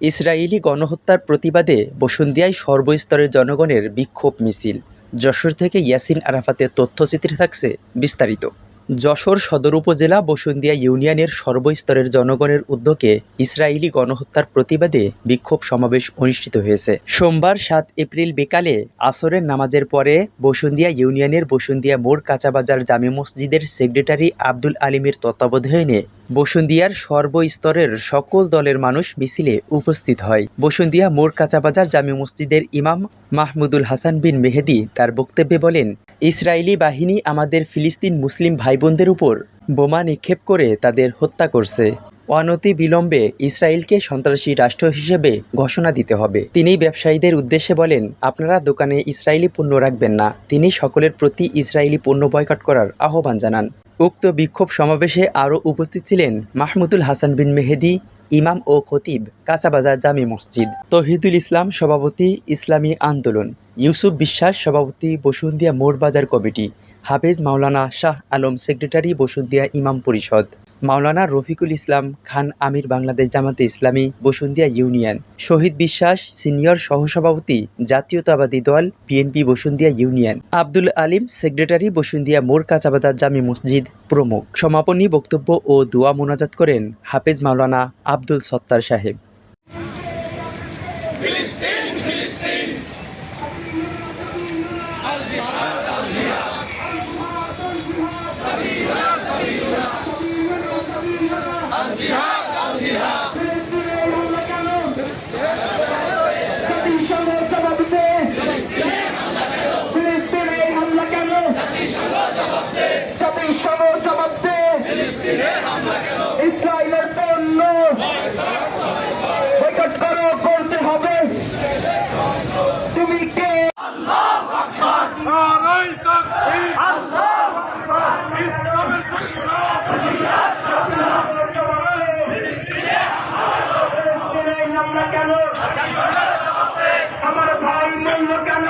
Israeli গণহত্যার প্রতিবাদে বসুন্ধিয়ায় সর্বস্তরের জনগণের বিক্ষোভ মিছিল। যশোর থেকে ইয়াসিন আরাফাতের তথ্যচিত্রে থাকছে বিস্তারিত। যশোর সদর উপজেলা বসুন্ধিয়া ইউনিয়নের সর্বস্তরের জনগণের উদ্যোগে ইসরায়েলি গণহত্যার প্রতিবাদে বিক্ষোভ সমাবেশ অনুষ্ঠিত হয়েছে। সোমবার ৭ এপ্রিল বিকালে আসরের নামাজের পরে বসুন্ধিয়া ইউনিয়নের বসুন্ধিয়া মোড় কাঁচাবাজার জামে মসজিদের সেক্রেটারি আব্দুল আলিমের তত্ত্বাবধানে বসুন্ধিয়ার সর্বস্তরের সকল দলের মানুষ মিছিলে উপস্থিত হয়। বসুন্ধিয়া মোড় কাঁচাবাজার জামে মসজিদের ইমাম মাহমুদুল হাসান বিন মেহেদি তার বক্তব্যে বলেন, ইসরায়েলি বাহিনী আমাদের ফিলিস্তিন মুসলিম ভাইবোনদের উপর বোমা নিক্ষেপ করে তাদের হত্যা করছে। অনতি বিলম্বে ইসরায়েলকে সন্ত্রাসী রাষ্ট্র হিসেবে ঘোষণা দিতে হবে। তিনি ব্যবসায়ীদের উদ্দেশ্যে বলেন, আপনারা দোকানে ইসরায়েলি পণ্য রাখবেন না। তিনি সকলের প্রতি ইসরায়েলি পণ্য বয়কট করার আহ্বান জানান। উক্ত বিক্ষোভ সমাবেশে আরও উপস্থিত ছিলেন মাহমুদুল হাসান বিন মেহেদি, ইমাম ও খতিব কাঁচাবাজার জামি মসজিদ, তৌহিদুল ইসলাম সভাপতি ইসলামী আন্দোলন, ইউসুফ বিশ্বাস সভাপতি বসুন্ধিয়া মোড় বাজার কমিটি, হাফেজ মাওলানা শাহ আলম সেক্রেটারি বসুন্ধিয়া ইমাম পরিষদ, মাওলানা রফিকুল ইসলাম খান আমির বাংলাদেশ জামাতে ইসলামী বসুন্ধিয়া ইউনিয়ন, শহীদ বিশ্বাস সিনিয়র সহসভাপতি জাতীয়তাবাদী দল BNP Basundhia union, Abdul Alim secretary Basundhia মোড় কাঁচাবাজার জামি মসজিদ প্রমুখ। সমাপনী বক্তব্য ও দোয়া মোনাজাত করেন হাফেজ মাওলানা আব্দুল সত্তার সাহেব। ইসরায়েলের পণ্য বয়কট করো, করতে হবে। তুমি কে? আল্লাহু আকবার, নারায়ে তাকবীর, আল্লাহু আকবার, ইসলামের আমরা কেন আমার ভাই মূল্য কেন